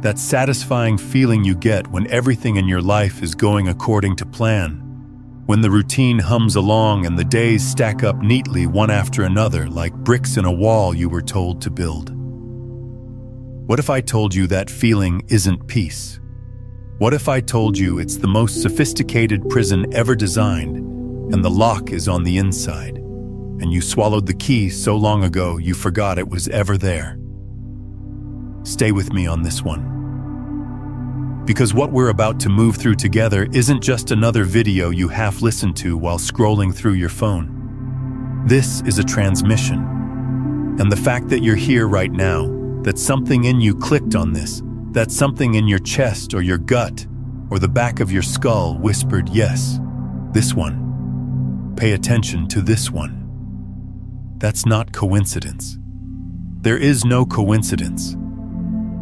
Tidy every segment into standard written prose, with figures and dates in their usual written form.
That satisfying feeling you get when everything in your life is going according to plan, when the routine hums along and the days stack up neatly one after another like bricks in a wall you were told to build. What if I told you that feeling isn't peace? What if I told you it's the most sophisticated prison ever designed, and the lock is on the inside, and you swallowed the key so long ago you forgot it was ever there? Stay with me on this one. Because what we're about to move through together isn't just another video you half listen to while scrolling through your phone. This is a transmission. And the fact that you're here right now, that something in you clicked on this, that something in your chest or your gut or the back of your skull whispered, yes, this one. Pay attention to this one. That's not coincidence. There is no coincidence.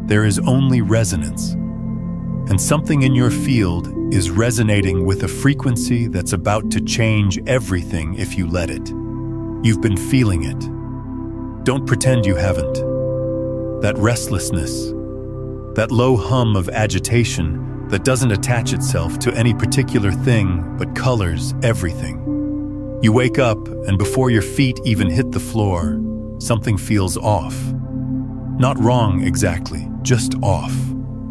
There is only resonance. And something in your field is resonating with a frequency that's about to change everything if you let it. You've been feeling it. Don't pretend you haven't. That restlessness, that low hum of agitation that doesn't attach itself to any particular thing but colors everything. You wake up, and before your feet even hit the floor, something feels off. Not wrong exactly, just off.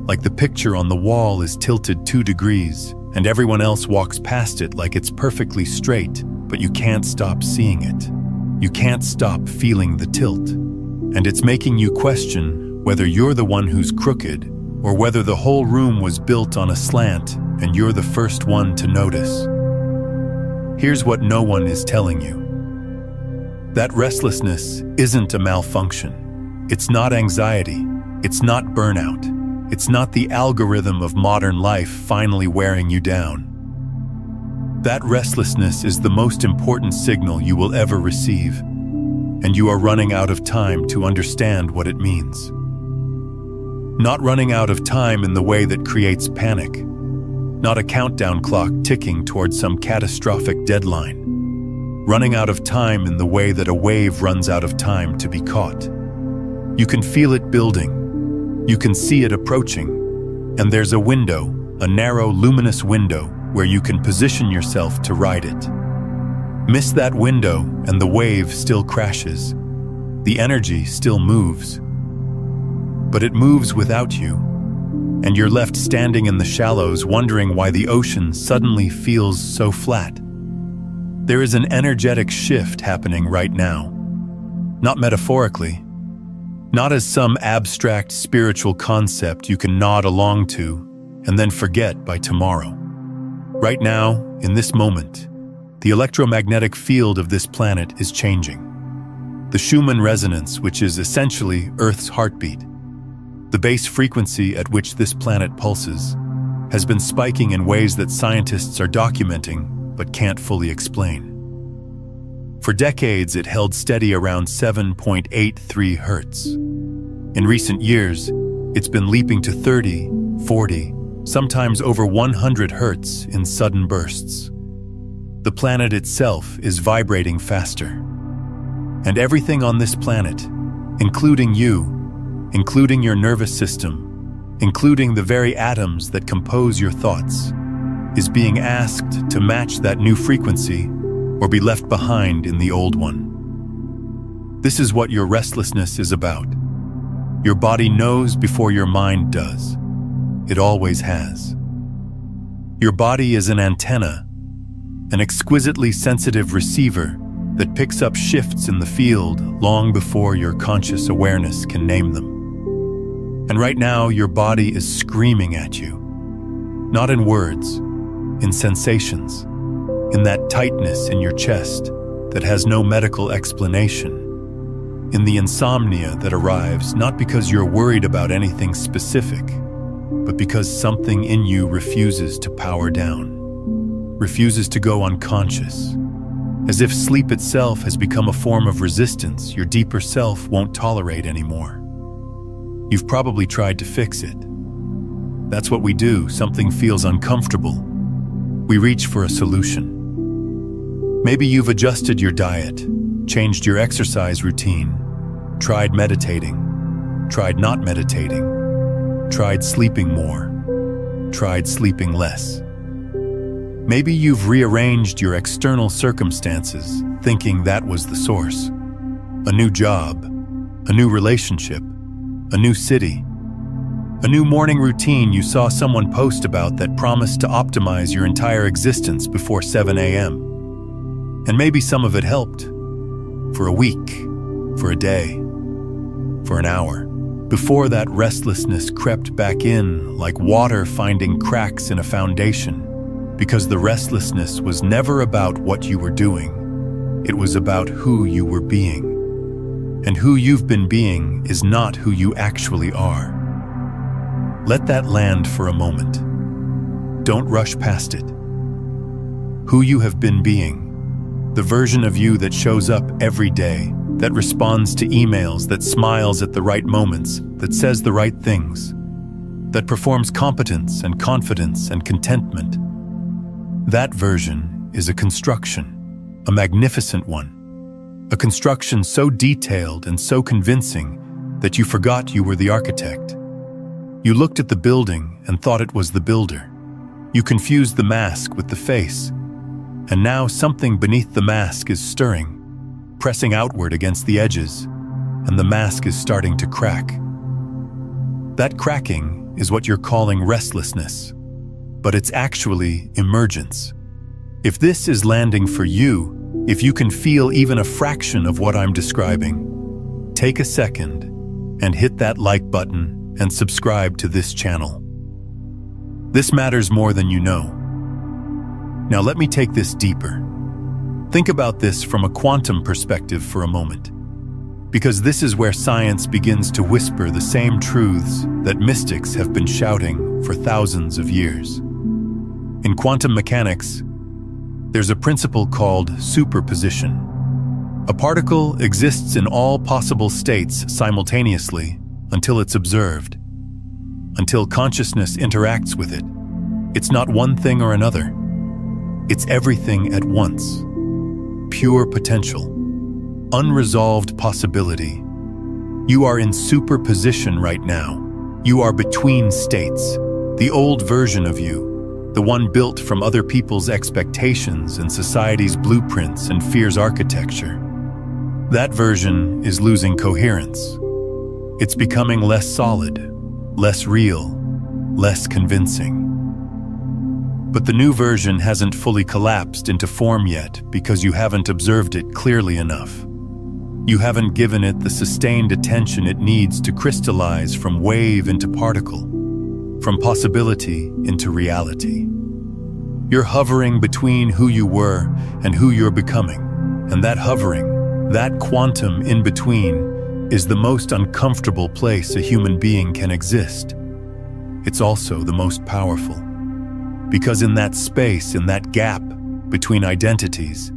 Like the picture on the wall is tilted 2 degrees, and everyone else walks past it like it's perfectly straight, but you can't stop seeing it. You can't stop feeling the tilt. And it's making you question whether you're the one who's crooked, or whether the whole room was built on a slant and you're the first one to notice. Here's what no one is telling you. That restlessness isn't a malfunction. It's not anxiety. It's not burnout. It's not the algorithm of modern life finally wearing you down. That restlessness is the most important signal you will ever receive, and you are running out of time to understand what it means. Not running out of time in the way that creates panic, not a countdown clock ticking towards some catastrophic deadline. Running out of time in the way that a wave runs out of time to be caught. You can feel it building. You can see it approaching, and there's a window, a narrow, luminous window, where you can position yourself to ride it. Miss that window, and the wave still crashes. The energy still moves. But it moves without you, and you're left standing in the shallows wondering why the ocean suddenly feels so flat. There is an energetic shift happening right now. Not metaphorically, not as some abstract spiritual concept you can nod along to and then forget by tomorrow. Right now, in this moment, the electromagnetic field of this planet is changing. The Schumann resonance, which is essentially Earth's heartbeat, the base frequency at which this planet pulses, has been spiking in ways that scientists are documenting but can't fully explain. For decades, it held steady around 7.83 hertz. In recent years, it's been leaping to 30, 40, sometimes over 100 hertz in sudden bursts. The planet itself is vibrating faster. And everything on this planet, including you, including your nervous system, including the very atoms that compose your thoughts, is being asked to match that new frequency or be left behind in the old one. This is what your restlessness is about. Your body knows before your mind does. It always has. Your body is an antenna, an exquisitely sensitive receiver that picks up shifts in the field long before your conscious awareness can name them. And right now, your body is screaming at you. Not in words, in sensations, in that tightness in your chest that has no medical explanation, in the insomnia that arrives not because you're worried about anything specific, but because something in you refuses to power down, refuses to go unconscious, as if sleep itself has become a form of resistance your deeper self won't tolerate anymore. You've probably tried to fix it. That's what we do. Something feels uncomfortable. We reach for a solution. Maybe you've adjusted your diet, changed your exercise routine, tried meditating, tried not meditating. tried sleeping more, tried sleeping less. Maybe you've rearranged your external circumstances, thinking that was the source. A new job, a new relationship, a new city, a new morning routine you saw someone post about that promised to optimize your entire existence before 7 a.m. And maybe some of it helped. For a week, for a day, for an hour. Before that restlessness crept back in like water finding cracks in a foundation. Because the restlessness was never about what you were doing. It was about who you were being. And who you've been being is not who you actually are. Let that land for a moment. Don't rush past it. Who you have been being, the version of you that shows up every day, that responds to emails, that smiles at the right moments, that says the right things, that performs competence and confidence and contentment. That version is a construction, a magnificent one. A construction so detailed and so convincing that you forgot you were the architect. You looked at the building and thought it was the builder. You confused the mask with the face. And now something beneath the mask is stirring, pressing outward against the edges, and the mask is starting to crack. That cracking is what you're calling restlessness. But it's actually emergence. If this is landing for you, if you can feel even a fraction of what I'm describing, take a second and hit that like button and subscribe to this channel. This matters more than you know. Now let me take this deeper. Think about this from a quantum perspective for a moment, because this is where science begins to whisper the same truths that mystics have been shouting for thousands of years. In quantum mechanics, there's a principle called superposition. A particle exists in all possible states simultaneously until it's observed, until consciousness interacts with it. It's not one thing or another. It's everything at once. Pure potential, unresolved possibility. You are in superposition right now. You are between states. The old version of you, the one built from other people's expectations and society's blueprints and fear's architecture. That version is losing coherence. It's becoming less solid, less real, less convincing. But the new version hasn't fully collapsed into form yet because you haven't observed it clearly enough. You haven't given it the sustained attention it needs to crystallize from wave into particle, from possibility into reality. You're hovering between who you were and who you're becoming, and that hovering, that quantum in between, is the most uncomfortable place a human being can exist. It's also the most powerful. Because in that space, in that gap between identities,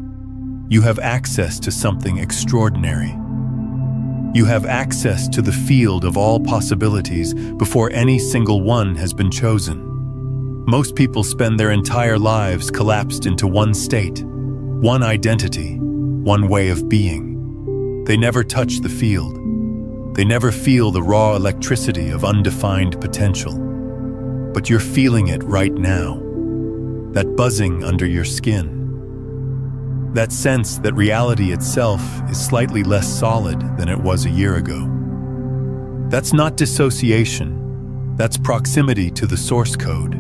you have access to something extraordinary. You have access to the field of all possibilities before any single one has been chosen. Most people spend their entire lives collapsed into one state, one identity, one way of being. They never touch the field. They never feel the raw electricity of undefined potential. But you're feeling it right now. That buzzing under your skin. That sense that reality itself is slightly less solid than it was a year ago. That's not dissociation. That's proximity to the source code.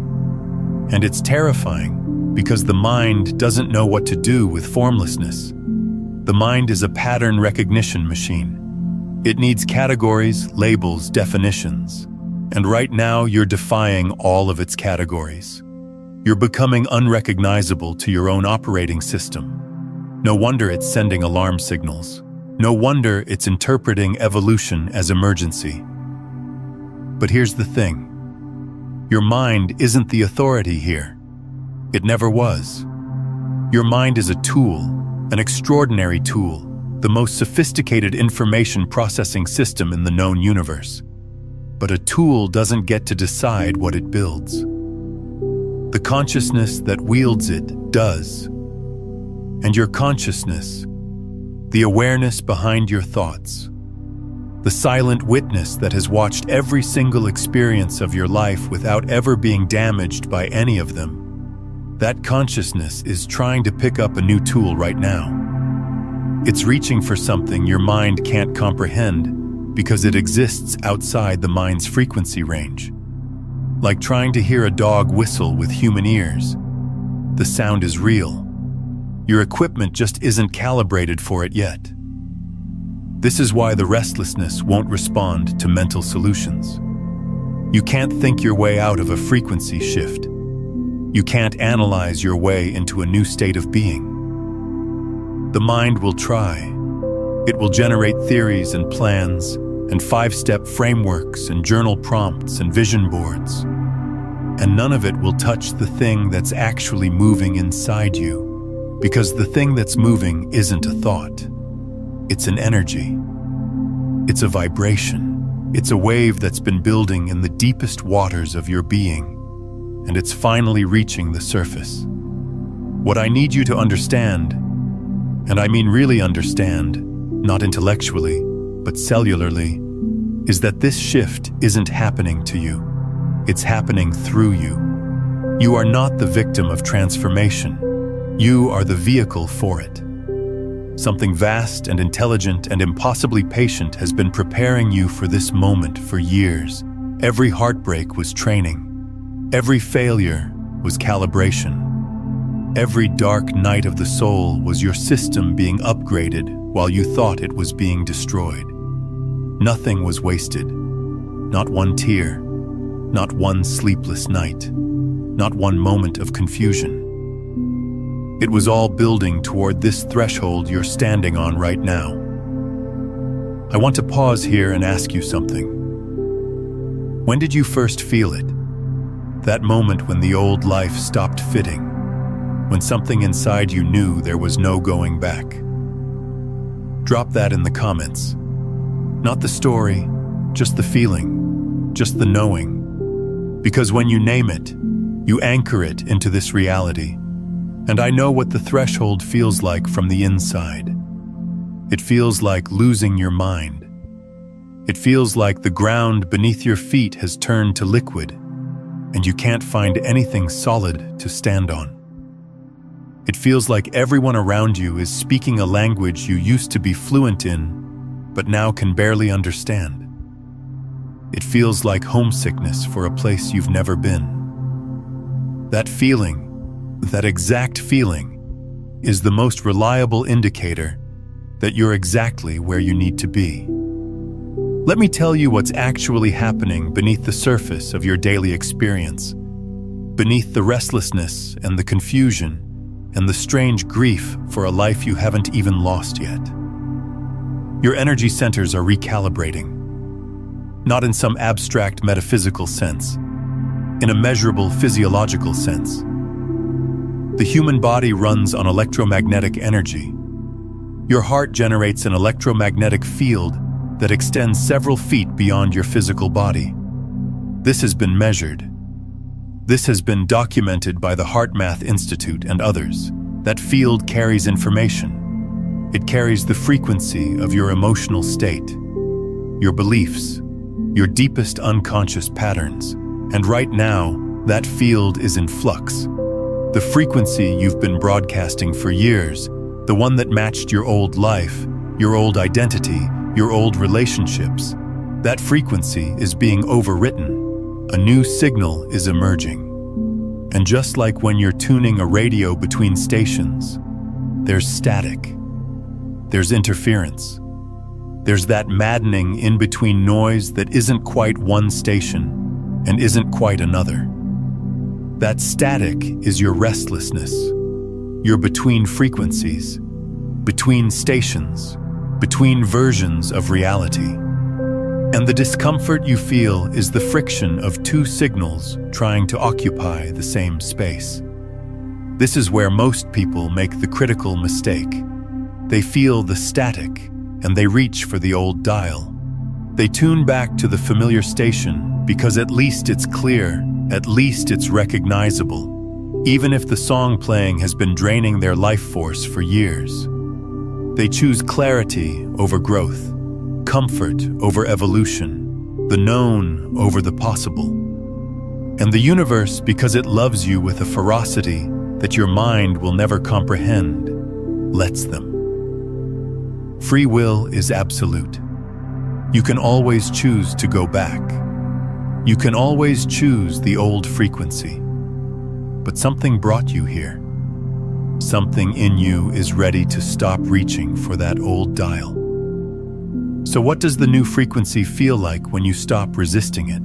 And it's terrifying because the mind doesn't know what to do with formlessness. The mind is a pattern recognition machine. It needs categories, labels, definitions. And right now, you're defying all of its categories. You're becoming unrecognizable to your own operating system. No wonder it's sending alarm signals. No wonder it's interpreting evolution as emergency. But here's the thing. Your mind isn't the authority here. It never was. Your mind is a tool, an extraordinary tool, the most sophisticated information processing system in the known universe. But a tool doesn't get to decide what it builds. The consciousness that wields it does. And your consciousness, the awareness behind your thoughts, The silent witness that has watched every single experience of your life without ever being damaged by any of them. That consciousness is trying to pick up a new tool right now. It's reaching for something your mind can't comprehend because it exists outside the mind's frequency range. Like trying to hear a dog whistle with human ears. The sound is real. Your equipment just isn't calibrated for it yet. This is why the restlessness won't respond to mental solutions. You can't think your way out of a frequency shift. You can't analyze your way into a new state of being. The mind will try. It will generate theories and plans and 5-step frameworks and journal prompts and vision boards. And none of it will touch the thing that's actually moving inside you, because the thing that's moving isn't a thought. It's an energy. It's a vibration. It's a wave that's been building in the deepest waters of your being, and it's finally reaching the surface. What I need you to understand, and I mean really understand, not intellectually, but cellularly, is that this shift isn't happening to you. It's happening through you. You are not the victim of transformation. You are the vehicle for it. Something vast and intelligent and impossibly patient has been preparing you for this moment for years. Every heartbreak was training. Every failure was calibration. Every dark night of the soul was your system being upgraded while you thought it was being destroyed. Nothing was wasted. Not one tear. Not one sleepless night. Not one moment of confusion. It was all building toward this threshold you're standing on right now. I want to pause here and ask you something. When did you first feel it? That moment when the old life stopped fitting, when something inside you knew there was no going back. Drop that in the comments. Not the story, just the feeling, just the knowing. Because when you name it, you anchor it into this reality. And I know what the threshold feels like from the inside. It feels like losing your mind. It feels like the ground beneath your feet has turned to liquid, and you can't find anything solid to stand on. It feels like everyone around you is speaking a language you used to be fluent in, but now can barely understand. It feels like homesickness for a place you've never been. That feeling, that exact feeling, is the most reliable indicator that you're exactly where you need to be. Let me tell you what's actually happening beneath the surface of your daily experience, beneath the restlessness and the confusion and the strange grief for a life you haven't even lost yet. Your energy centers are recalibrating, not in some abstract metaphysical sense, in a measurable physiological sense. The human body runs on electromagnetic energy. Your heart generates an electromagnetic field that extends several feet beyond your physical body. This has been measured. This has been documented by the HeartMath Institute and others. That field carries information. It carries the frequency of your emotional state, your beliefs, your deepest unconscious patterns. And right now, that field is in flux. The frequency you've been broadcasting for years, the one that matched your old life, your old identity, your old relationships, that frequency is being overwritten. A new signal is emerging. And just like when you're tuning a radio between stations, there's static, there's interference. There's that maddening in-between noise that isn't quite one station and isn't quite another. That static is your restlessness. You're between frequencies, between stations, between versions of reality. And the discomfort you feel is the friction of two signals trying to occupy the same space. This is where most people make the critical mistake. They feel the static, and they reach for the old dial. They tune back to the familiar station because at least it's clear, at least it's recognizable, even if the song playing has been draining their life force for years. They choose clarity over growth. comfort over evolution, the known over the possible. And the universe, because it loves you with a ferocity that your mind will never comprehend, lets them. Free will is absolute. You can always choose to go back. You can always choose the old frequency. But something brought you here. Something in you is ready to stop reaching for that old dial. So what does the new frequency feel like when you stop resisting it?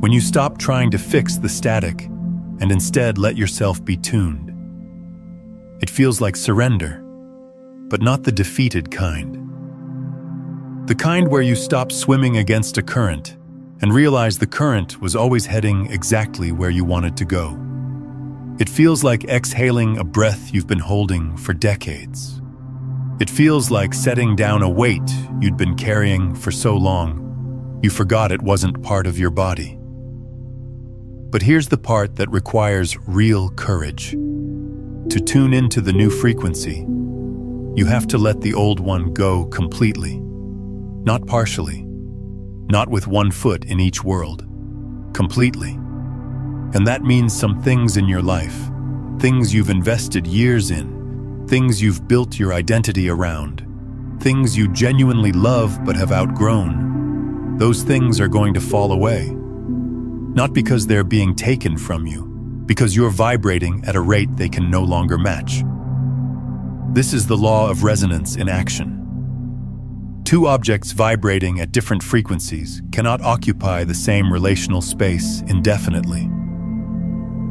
When you stop trying to fix the static and instead let yourself be tuned? It feels like surrender, but not the defeated kind. The kind where you stop swimming against a current and realize the current was always heading exactly where you wanted to go. It feels like exhaling a breath you've been holding for decades. It feels like setting down a weight you'd been carrying for so long, you forgot it wasn't part of your body. But here's the part that requires real courage. To tune into the new frequency, you have to let the old one go completely. Not partially, not with one foot in each world, completely. And that means some things in your life, things you've invested years in, things you've built your identity around, things you genuinely love but have outgrown. Those things are going to fall away. Not because they're being taken from you, because you're vibrating at a rate they can no longer match. This is the law of resonance in action. Two objects vibrating at different frequencies cannot occupy the same relational space indefinitely.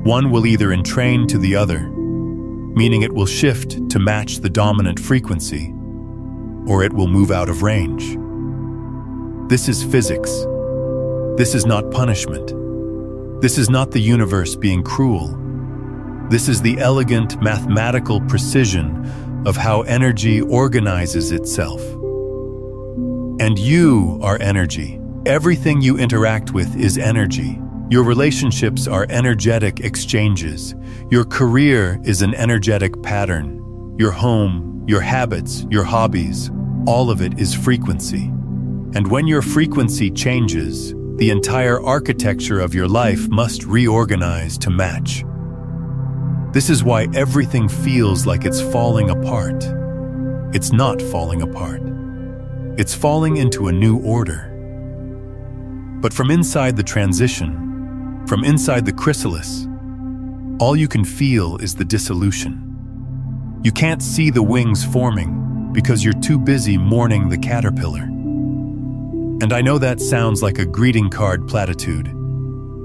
One will either entrain to the other, meaning it will shift to match the dominant frequency, or it will move out of range. This is physics. This is not punishment. This is not the universe being cruel. This is the elegant mathematical precision of how energy organizes itself. And you are energy. Everything you interact with is energy. Your relationships are energetic exchanges. Your career is an energetic pattern. Your home, your habits, your hobbies, all of it is frequency. And when your frequency changes, the entire architecture of your life must reorganize to match. This is why everything feels like it's falling apart. It's not falling apart. It's falling into a new order. But from inside the transition, from inside the chrysalis, all you can feel is the dissolution. You can't see the wings forming because you're too busy mourning the caterpillar. And I know that sounds like a greeting card platitude,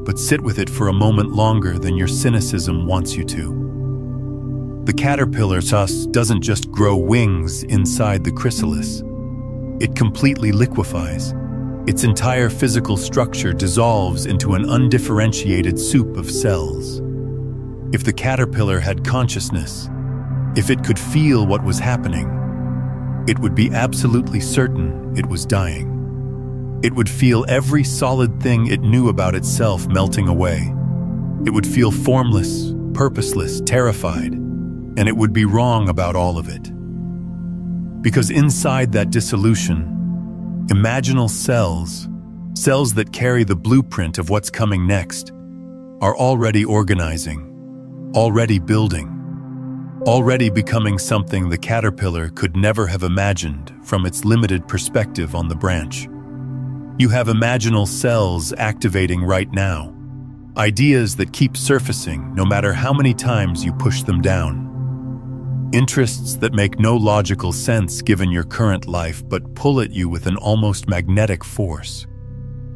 but sit with it for a moment longer than your cynicism wants you to. The caterpillar doesn't just grow wings inside the chrysalis. It completely liquefies. Its entire physical structure dissolves into an undifferentiated soup of cells. If the caterpillar had consciousness, if it could feel what was happening, it would be absolutely certain it was dying. It would feel every solid thing it knew about itself melting away. It would feel formless, purposeless, terrified, and it would be wrong about all of it. Because inside that dissolution, imaginal cells that carry the blueprint of what's coming next, are already organizing, already building, already becoming something the caterpillar could never have imagined from its limited perspective on the branch. You have imaginal cells activating right now, ideas that keep surfacing no matter how many times you push them down. Interests that make no logical sense given your current life but pull at you with an almost magnetic force.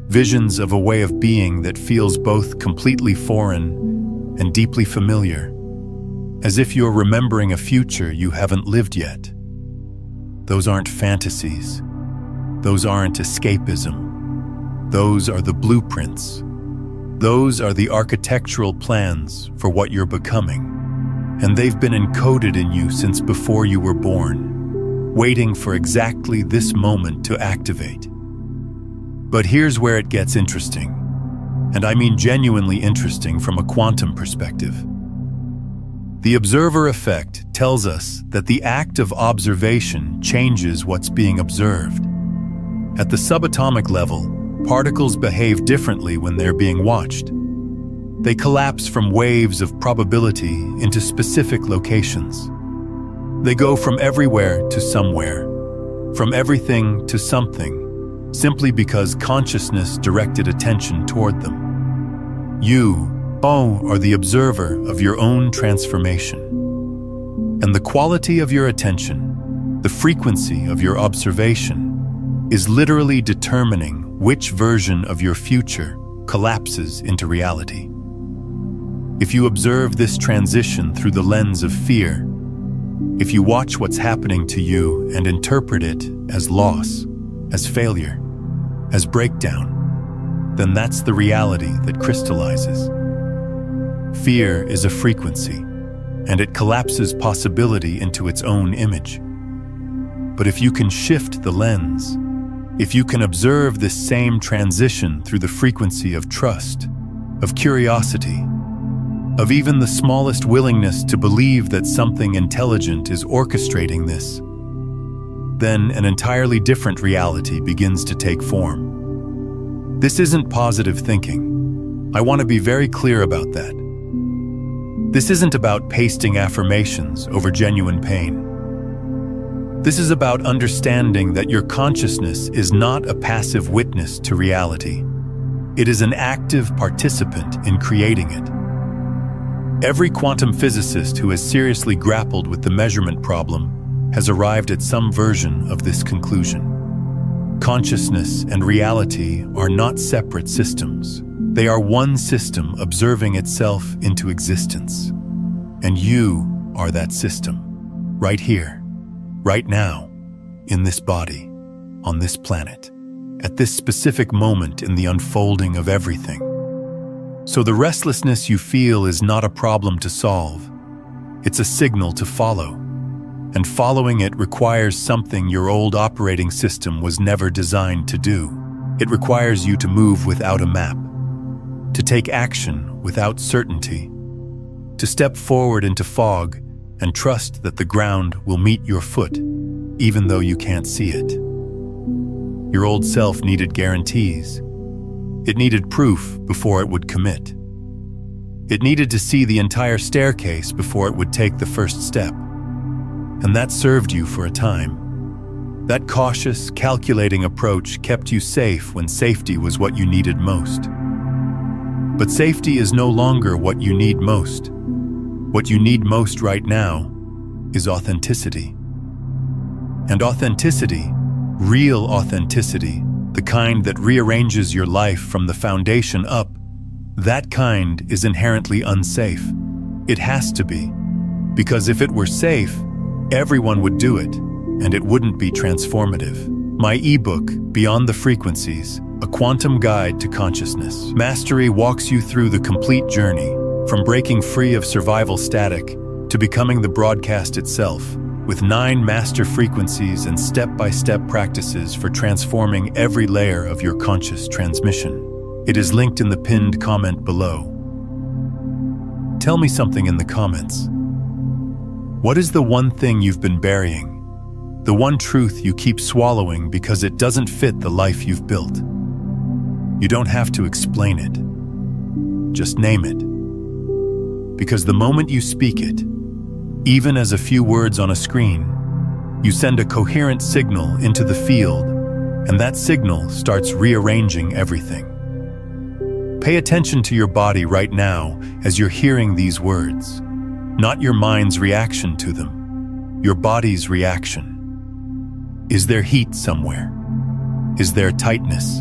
Visions of a way of being that feels both completely foreign and deeply familiar, as if you're remembering a future you haven't lived yet. Those aren't fantasies. Those aren't escapism. Those are the blueprints. Those are the architectural plans for what you're becoming. And they've been encoded in you since before you were born, waiting for exactly this moment to activate. But here's where it gets interesting, and I mean genuinely interesting from a quantum perspective. The observer effect tells us that the act of observation changes what's being observed. At the subatomic level, particles behave differently when they're being watched. They collapse from waves of probability into specific locations. They go from everywhere to somewhere, from everything to something, simply because consciousness directed attention toward them. You, are the observer of your own transformation. And the quality of your attention, the frequency of your observation, is literally determining which version of your future collapses into reality. If you observe this transition through the lens of fear, if you watch what's happening to you and interpret it as loss, as failure, as breakdown, then that's the reality that crystallizes. Fear is a frequency, and it collapses possibility into its own image. But if you can shift the lens, if you can observe this same transition through the frequency of trust, of curiosity, of even the smallest willingness to believe that something intelligent is orchestrating this, then an entirely different reality begins to take form. This isn't positive thinking. I want to be very clear about that. This isn't about pasting affirmations over genuine pain. This is about understanding that your consciousness is not a passive witness to reality. It is an active participant in creating it. Every quantum physicist who has seriously grappled with the measurement problem has arrived at some version of this conclusion. Consciousness and reality are not separate systems. They are one system observing itself into existence. And you are that system, right here, right now, in this body, on this planet, at this specific moment in the unfolding of everything. So the restlessness you feel is not a problem to solve. It's a signal to follow. And following it requires something your old operating system was never designed to do. It requires you to move without a map, to take action without certainty, to step forward into fog and trust that the ground will meet your foot, even though you can't see it. Your old self needed guarantees. It needed proof before it would commit. It needed to see the entire staircase before it would take the first step. And that served you for a time. That cautious, calculating approach kept you safe when safety was what you needed most. But safety is no longer what you need most. What you need most right now is authenticity. And authenticity, real authenticity, the kind that rearranges your life from the foundation up, that kind is inherently unsafe. It has to be. Because if it were safe, everyone would do it, and it wouldn't be transformative. My ebook, Beyond the Frequencies, A Quantum Guide to Consciousness. Mastery walks you through the complete journey, from breaking free of survival static to becoming the broadcast itself, with 9 master frequencies and step-by-step practices for transforming every layer of your conscious transmission. It is linked in the pinned comment below. Tell me something in the comments. What is the one thing you've been burying? The one truth you keep swallowing because it doesn't fit the life you've built? You don't have to explain it. Just name it. Because the moment you speak it, even as a few words on a screen, you send a coherent signal into the field, and that signal starts rearranging everything. Pay attention to your body right now as you're hearing these words, not your mind's reaction to them, your body's reaction. Is there heat somewhere? Is there tightness?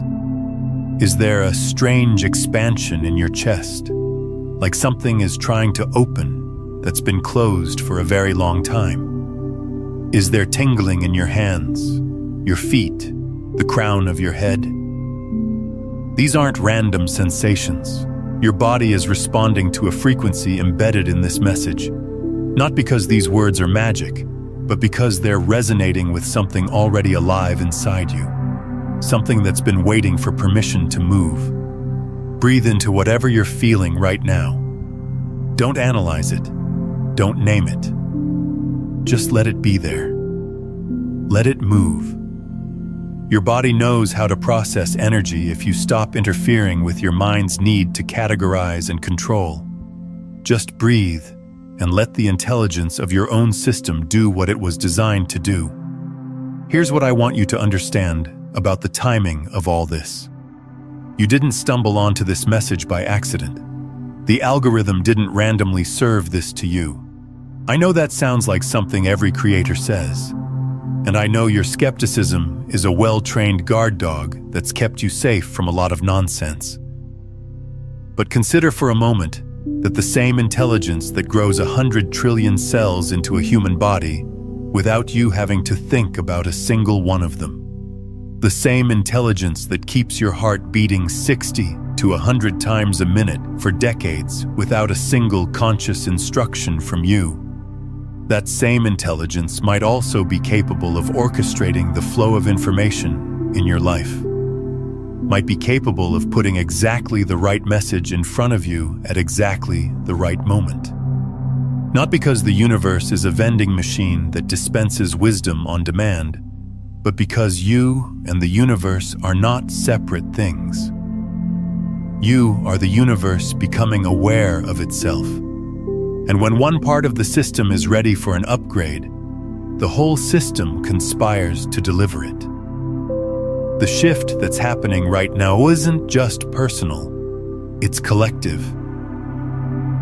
Is there a strange expansion in your chest, like something is trying to open that's been closed for a very long time? Is there tingling in your hands, your feet, the crown of your head? These aren't random sensations. Your body is responding to a frequency embedded in this message, not because these words are magic, but because they're resonating with something already alive inside you, something that's been waiting for permission to move. Breathe into whatever you're feeling right now. Don't analyze it. Don't name it. Just let it be there. Let it move. Your body knows how to process energy if you stop interfering with your mind's need to categorize and control. Just breathe and let the intelligence of your own system do what it was designed to do. Here's what I want you to understand about the timing of all this. You didn't stumble onto this message by accident. The algorithm didn't randomly serve this to you. I know that sounds like something every creator says. And I know your skepticism is a well-trained guard dog that's kept you safe from a lot of nonsense. But consider for a moment that the same intelligence that grows 100 trillion cells into a human body without you having to think about a single one of them. The same intelligence that keeps your heart beating 60 to 100 times a minute for decades without a single conscious instruction from you. That same intelligence might also be capable of orchestrating the flow of information in your life. Might be capable of putting exactly the right message in front of you at exactly the right moment. Not because the universe is a vending machine that dispenses wisdom on demand, but because you and the universe are not separate things. You are the universe becoming aware of itself. And when one part of the system is ready for an upgrade, the whole system conspires to deliver it. The shift that's happening right now isn't just personal, it's collective.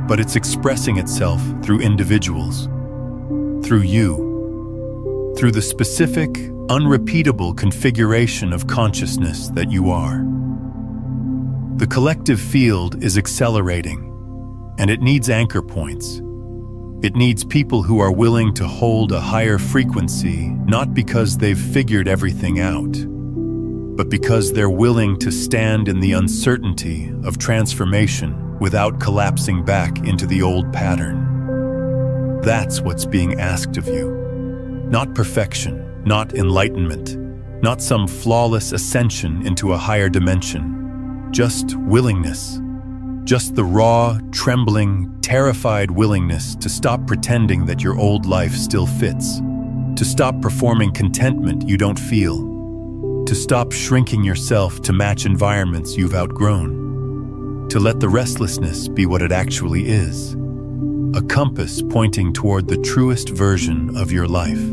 But it's expressing itself through individuals, through you, through the specific, unrepeatable configuration of consciousness that you are. The collective field is accelerating, and it needs anchor points. It needs people who are willing to hold a higher frequency, not because they've figured everything out, but because they're willing to stand in the uncertainty of transformation without collapsing back into the old pattern. That's what's being asked of you. Not perfection, not enlightenment, not some flawless ascension into a higher dimension, just willingness. Just the raw, trembling, terrified willingness to stop pretending that your old life still fits, to stop performing contentment you don't feel, to stop shrinking yourself to match environments you've outgrown, to let the restlessness be what it actually is, a compass pointing toward the truest version of your life.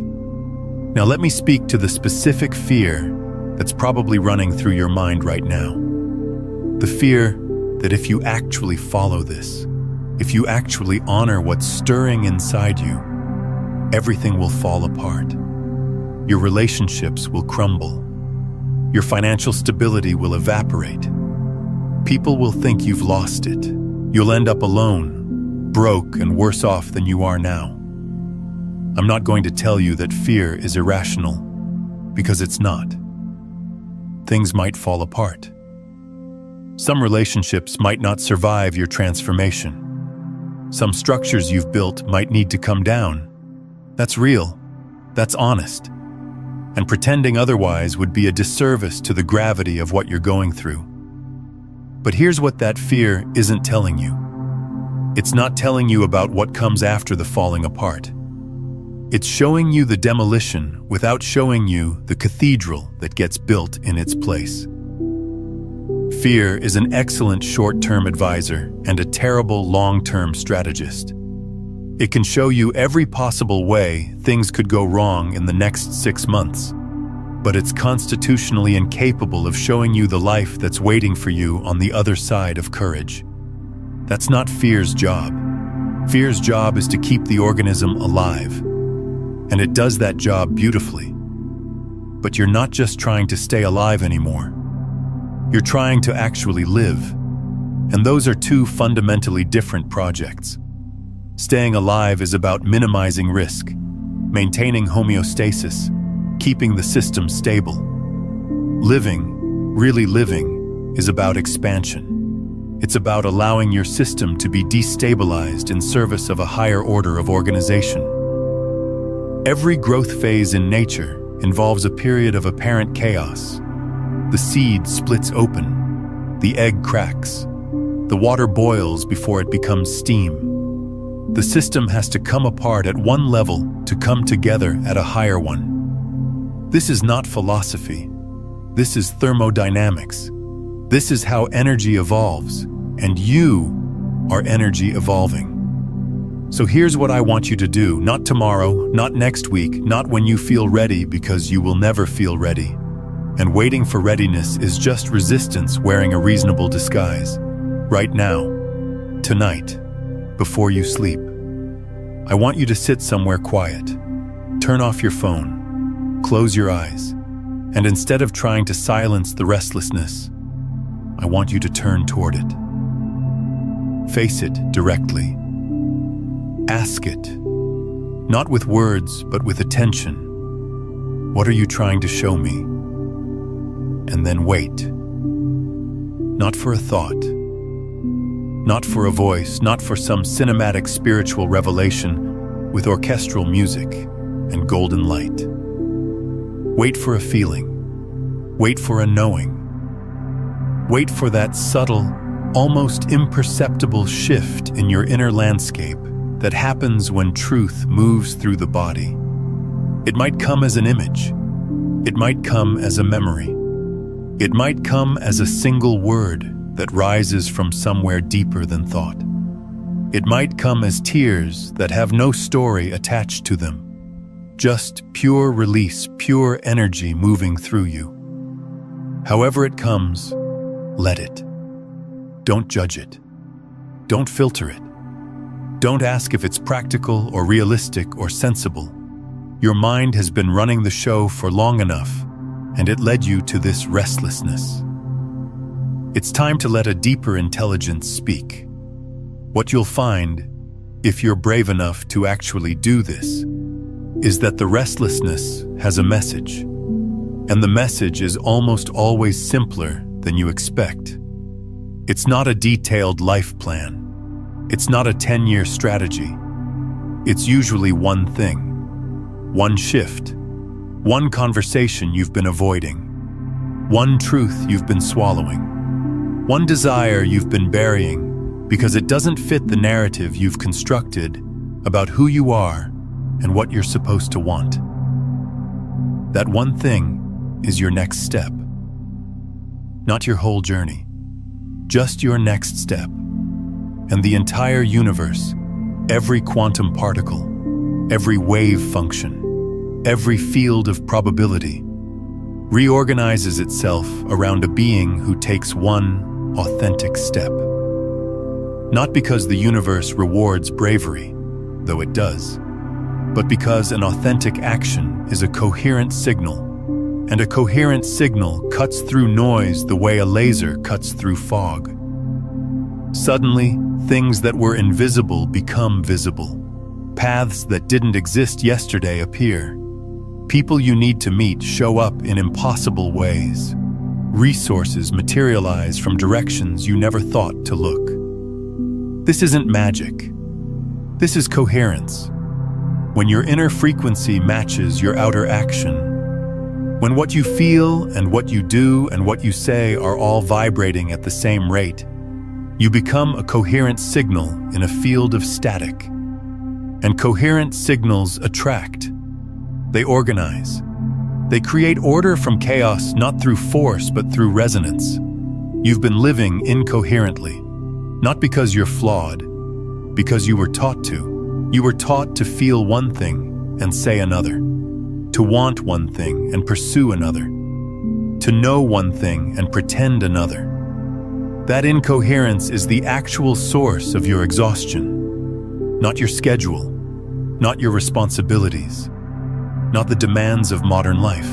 Now let me speak to the specific fear that's probably running through your mind right now. The fear that if you actually follow this, if you actually honor what's stirring inside you, everything will fall apart. Your relationships will crumble. Your financial stability will evaporate. People will think you've lost it. You'll end up alone, broke and worse off than you are now. I'm not going to tell you that fear is irrational, because it's not. Things might fall apart. Some relationships might not survive your transformation. Some structures you've built might need to come down. That's real. That's honest. And pretending otherwise would be a disservice to the gravity of what you're going through. But here's what that fear isn't telling you. It's not telling you about what comes after the falling apart. It's showing you the demolition without showing you the cathedral that gets built in its place. Fear is an excellent short-term advisor and a terrible long-term strategist. It can show you every possible way things could go wrong in the next 6 months, but it's constitutionally incapable of showing you the life that's waiting for you on the other side of courage. That's not fear's job. Fear's job is to keep the organism alive, and it does that job beautifully. But you're not just trying to stay alive anymore. You're trying to actually live, and those are two fundamentally different projects. Staying alive is about minimizing risk, maintaining homeostasis, keeping the system stable. Living, really living, is about expansion. It's about allowing your system to be destabilized in service of a higher order of organization. Every growth phase in nature involves a period of apparent chaos. The seed splits open, the egg cracks, the water boils before it becomes steam. The system has to come apart at one level to come together at a higher one. This is not philosophy. This is thermodynamics. This is how energy evolves, and you are energy evolving. So here's what I want you to do, not tomorrow, not next week, not when you feel ready, because you will never feel ready. And waiting for readiness is just resistance wearing a reasonable disguise. Right now, tonight, before you sleep, I want you to sit somewhere quiet. Turn off your phone, close your eyes, and instead of trying to silence the restlessness, I want you to turn toward it. Face it directly. Ask it, not with words, but with attention. What are you trying to show me? And then wait. Not for a thought, not for a voice, not for some cinematic spiritual revelation with orchestral music and golden light. Wait for a feeling. Wait for a knowing. Wait for that subtle, almost imperceptible shift in your inner landscape that happens when truth moves through the body. It might come as an image. It might come as a memory. It might come as a single word that rises from somewhere deeper than thought. It might come as tears that have no story attached to them. Just pure release, pure energy moving through you. However it comes, let it. Don't judge it. Don't filter it. Don't ask if it's practical or realistic or sensible. Your mind has been running the show for long enough, and it led you to this restlessness. It's time to let a deeper intelligence speak. What you'll find, if you're brave enough to actually do this, is that the restlessness has a message, and the message is almost always simpler than you expect. It's not a detailed life plan. It's not a 10-year strategy. It's usually one thing, one shift, one conversation you've been avoiding, one truth you've been swallowing, one desire you've been burying because it doesn't fit the narrative you've constructed about who you are and what you're supposed to want. That one thing is your next step. Not your whole journey, just your next step. And the entire universe, every quantum particle, every wave function, every field of probability, reorganizes itself around a being who takes one authentic step. Not because the universe rewards bravery, though it does, but because an authentic action is a coherent signal, and a coherent signal cuts through noise the way a laser cuts through fog. Suddenly, things that were invisible become visible. Paths that didn't exist yesterday appear. People you need to meet show up in impossible ways. Resources materialize from directions you never thought to look. This isn't magic. This is coherence. When your inner frequency matches your outer action, when what you feel and what you do and what you say are all vibrating at the same rate, you become a coherent signal in a field of static. And coherent signals attract. They organize. They create order from chaos, not through force, but through resonance. You've been living incoherently, not because you're flawed, because you were taught to. You were taught to feel one thing and say another, to want one thing and pursue another, to know one thing and pretend another. That incoherence is the actual source of your exhaustion, not your schedule, not your responsibilities, not the demands of modern life.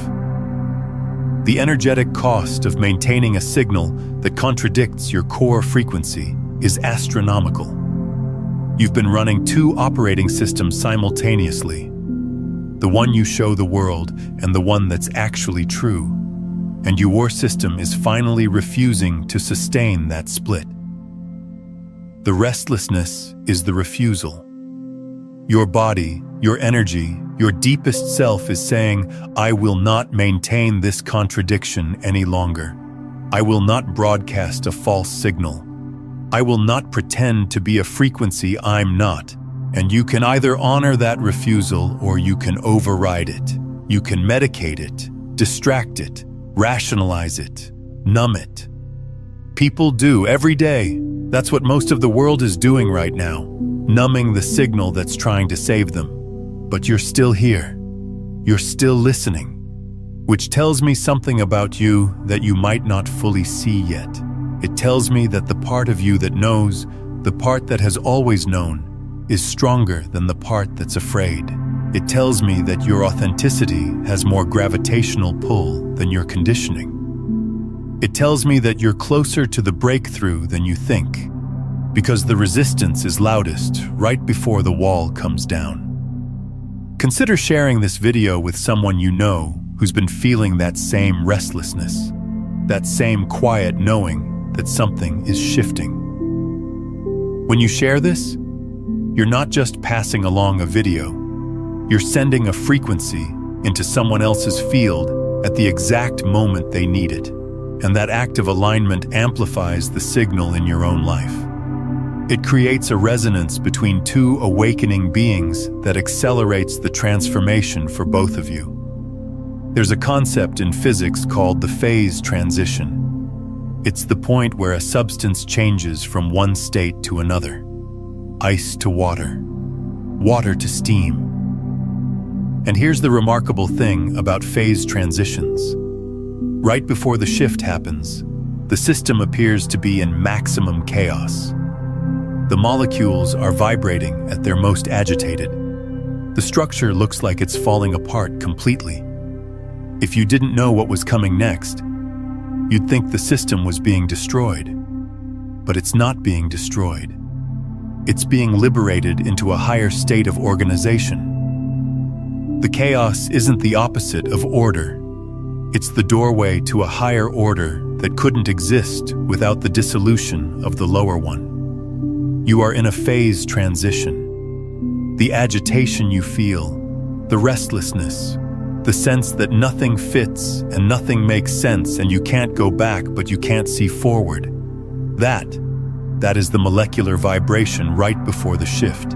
The energetic cost of maintaining a signal that contradicts your core frequency is astronomical. You've been running two operating systems simultaneously, the one you show the world and the one that's actually true. And your system is finally refusing to sustain that split. The restlessness is the refusal. Your body, your energy, your deepest self is saying, I will not maintain this contradiction any longer. I will not broadcast a false signal. I will not pretend to be a frequency I'm not. And you can either honor that refusal or you can override it. You can medicate it, distract it, rationalize it, numb it. People do every day. That's what most of the world is doing right now, numbing the signal that's trying to save them. But you're still here. You're still listening, which tells me something about you that you might not fully see yet. It tells me that the part of you that knows, the part that has always known, is stronger than the part that's afraid. It tells me that your authenticity has more gravitational pull than your conditioning. It tells me that you're closer to the breakthrough than you think, because the resistance is loudest right before the wall comes down. Consider sharing this video with someone you know who's been feeling that same restlessness, that same quiet knowing that something is shifting. When you share this, you're not just passing along a video, you're sending a frequency into someone else's field at the exact moment they need it. And that act of alignment amplifies the signal in your own life. It creates a resonance between two awakening beings that accelerates the transformation for both of you. There's a concept in physics called the phase transition. It's the point where a substance changes from one state to another. Ice to water, water to steam. And here's the remarkable thing about phase transitions. Right before the shift happens, the system appears to be in maximum chaos. The molecules are vibrating at their most agitated. The structure looks like it's falling apart completely. If you didn't know what was coming next, you'd think the system was being destroyed. But it's not being destroyed. It's being liberated into a higher state of organization. The chaos isn't the opposite of order. It's the doorway to a higher order that couldn't exist without the dissolution of the lower one. You are in a phase transition. The agitation you feel, the restlessness, the sense that nothing fits and nothing makes sense and you can't go back but you can't see forward. That is the molecular vibration right before the shift.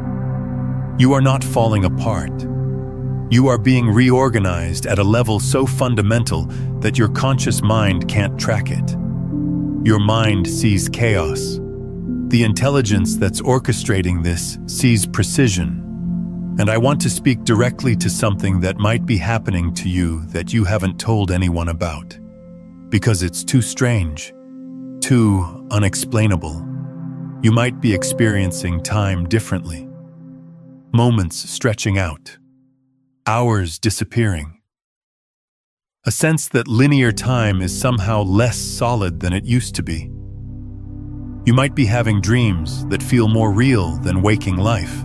You are not falling apart. You are being reorganized at a level so fundamental that your conscious mind can't track it. Your mind sees chaos. The intelligence that's orchestrating this sees precision. And I want to speak directly to something that might be happening to you that you haven't told anyone about. Because it's too strange, too unexplainable. You might be experiencing time differently. Moments stretching out. Hours disappearing. A sense that linear time is somehow less solid than it used to be. You might be having dreams that feel more real than waking life.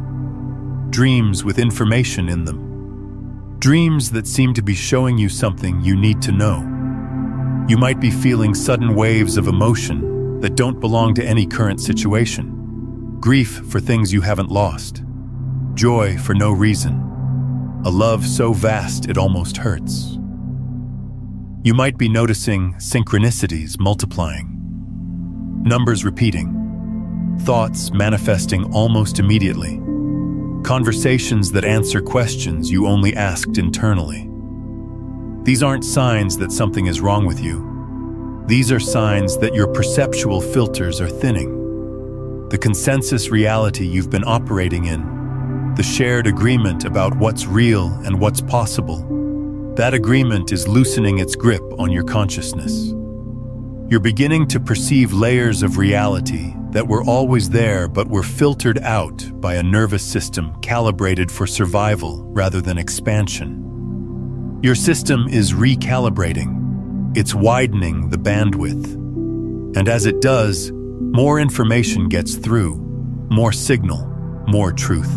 Dreams with information in them. Dreams that seem to be showing you something you need to know. You might be feeling sudden waves of emotion that don't belong to any current situation. Grief for things you haven't lost. Joy for no reason. A love so vast it almost hurts. You might be noticing synchronicities multiplying. Numbers repeating. Thoughts manifesting almost immediately. Conversations that answer questions you only asked internally. These aren't signs that something is wrong with you. These are signs that your perceptual filters are thinning. The consensus reality you've been operating in, the shared agreement about what's real and what's possible, that agreement is loosening its grip on your consciousness. You're beginning to perceive layers of reality that were always there but were filtered out by a nervous system calibrated for survival rather than expansion. Your system is recalibrating. It's widening the bandwidth. And as it does, more information gets through, more signal, more truth.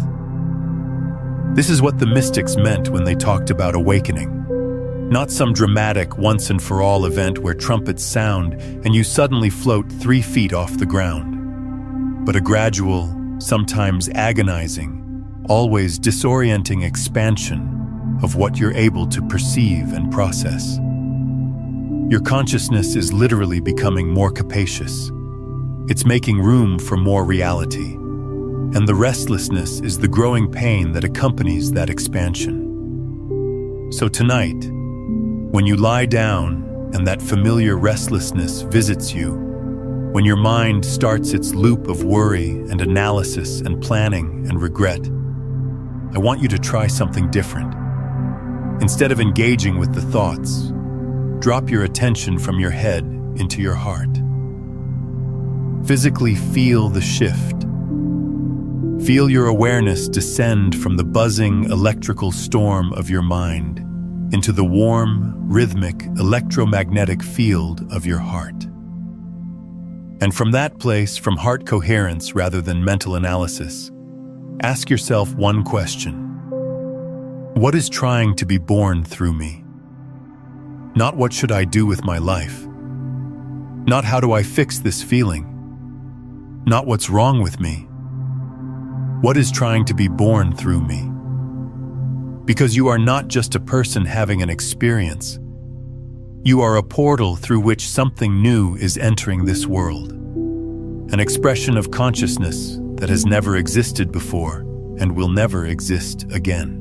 This is what the mystics meant when they talked about awakening. Not some dramatic once-and-for-all event where trumpets sound and you suddenly float 3 feet off the ground, but a gradual, sometimes agonizing, always disorienting expansion of what you're able to perceive and process. Your consciousness is literally becoming more capacious. It's making room for more reality. And the restlessness is the growing pain that accompanies that expansion. So tonight, when you lie down and that familiar restlessness visits you, when your mind starts its loop of worry and analysis and planning and regret, I want you to try something different. Instead of engaging with the thoughts, drop your attention from your head into your heart. Physically feel the shift. Feel your awareness descend from the buzzing electrical storm of your mind into the warm, rhythmic, electromagnetic field of your heart. And from that place, from heart coherence rather than mental analysis, ask yourself one question. What is trying to be born through me? Not what should I do with my life? Not how do I fix this feeling? Not what's wrong with me? What is trying to be born through me? Because you are not just a person having an experience. You are a portal through which something new is entering this world. An expression of consciousness that has never existed before and will never exist again.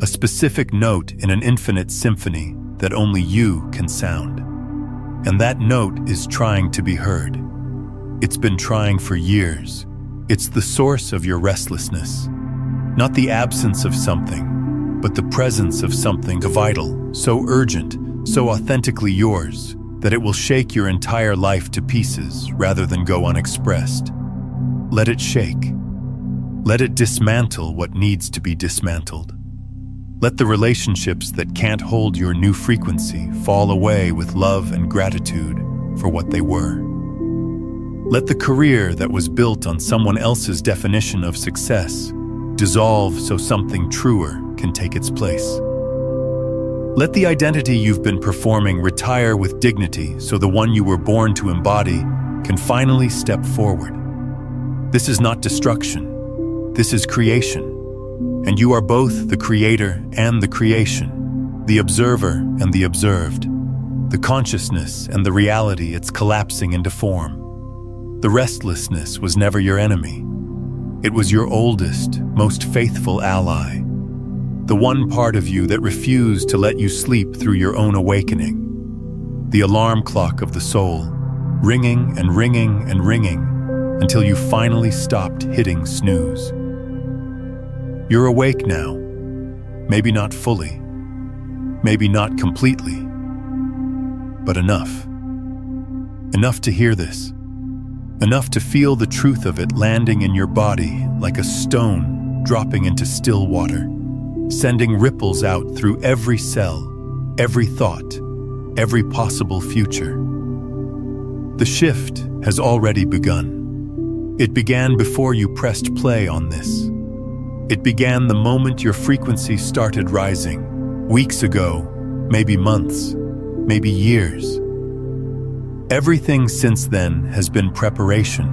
A specific note in an infinite symphony that only you can sound. And that note is trying to be heard. It's been trying for years. It's the source of your restlessness. Not the absence of something, but the presence of something vital, so urgent, so authentically yours, that it will shake your entire life to pieces rather than go unexpressed. Let it shake. Let it dismantle what needs to be dismantled. Let the relationships that can't hold your new frequency fall away with love and gratitude for what they were. Let the career that was built on someone else's definition of success dissolve so something truer can take its place. Let the identity you've been performing retire with dignity so the one you were born to embody can finally step forward. This is not destruction. This is creation. And you are both the creator and the creation, the observer and the observed, the consciousness and the reality it's collapsing into form. The restlessness was never your enemy. It was your oldest, most faithful ally. The one part of you that refused to let you sleep through your own awakening. The alarm clock of the soul, ringing and ringing and ringing until you finally stopped hitting snooze. You're awake now, maybe not fully, maybe not completely, but enough. Enough to hear this, enough to feel the truth of it landing in your body like a stone dropping into still water, sending ripples out through every cell, every thought, every possible future. The shift has already begun. It began before you pressed play on this. It began the moment your frequency started rising, weeks ago, maybe months, maybe years. Everything since then has been preparation,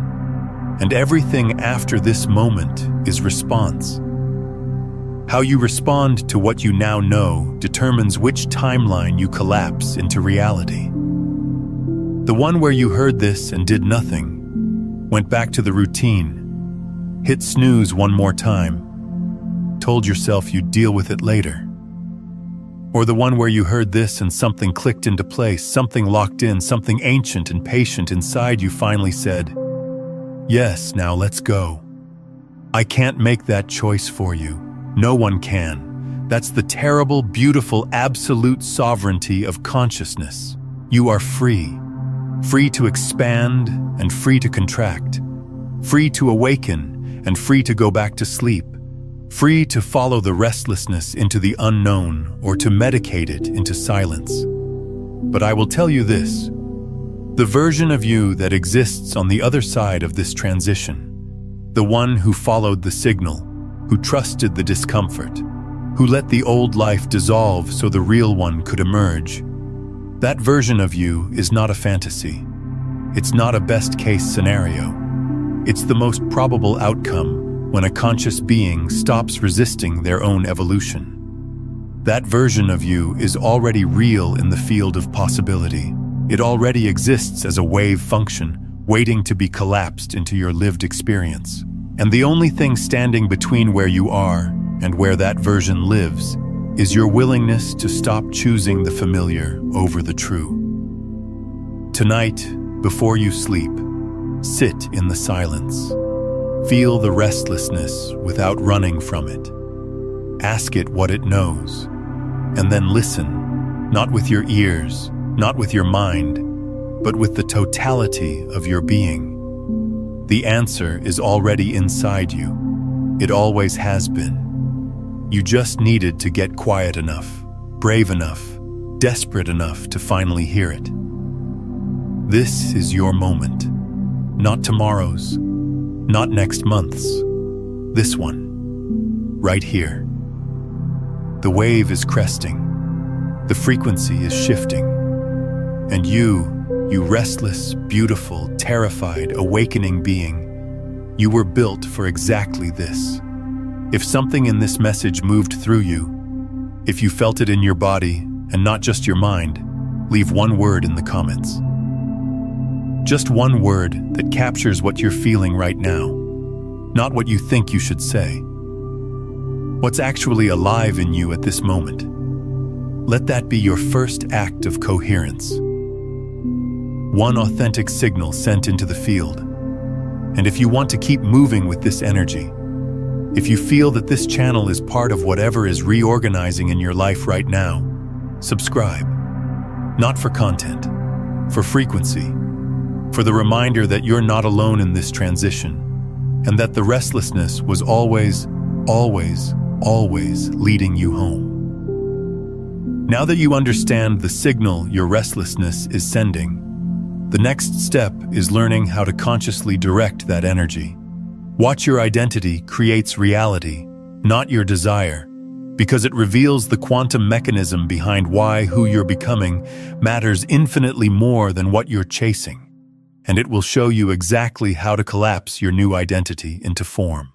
and everything after this moment is response. How you respond to what you now know determines which timeline you collapse into reality. The one where you heard this and did nothing, went back to the routine, hit snooze one more time, told yourself you'd deal with it later. Or the one where you heard this and something clicked into place, something locked in, something ancient and patient inside you finally said, "Yes, now let's go." I can't make that choice for you. No one can. That's the terrible, beautiful, absolute sovereignty of consciousness. You are free. Free to expand and free to contract. Free to awaken and free to go back to sleep. Free to follow the restlessness into the unknown or to medicate it into silence. But I will tell you this, the version of you that exists on the other side of this transition, the one who followed the signal, who trusted the discomfort, who let the old life dissolve so the real one could emerge, that version of you is not a fantasy. It's not a best-case scenario. It's the most probable outcome when a conscious being stops resisting their own evolution. That version of you is already real in the field of possibility. It already exists as a wave function, waiting to be collapsed into your lived experience. And the only thing standing between where you are and where that version lives is your willingness to stop choosing the familiar over the true. Tonight, before you sleep, sit in the silence. Feel the restlessness without running from it. Ask it what it knows, and then listen, not with your ears, not with your mind, but with the totality of your being. The answer is already inside you. It always has been. You just needed to get quiet enough, brave enough, desperate enough to finally hear it. This is your moment. Not tomorrow's, not next month's. This one, right here. The wave is cresting. The frequency is shifting. And you restless, beautiful, terrified, awakening being, you were built for exactly this. If something in this message moved through you, if you felt it in your body and not just your mind, leave one word in the comments. Just one word that captures what you're feeling right now, not what you think you should say. What's actually alive in you at this moment. Let that be your first act of coherence. One authentic signal sent into the field. And if you want to keep moving with this energy, if you feel that this channel is part of whatever is reorganizing in your life right now, subscribe. Not for content, for frequency, for the reminder that you're not alone in this transition, and that the restlessness was always leading you home. Now that you understand the signal your restlessness is sending, the next step is learning how to consciously direct that energy. Watch your identity creates reality, not your desire, because it reveals the quantum mechanism behind why who you're becoming matters infinitely more than what you're chasing, and it will show you exactly how to collapse your new identity into form.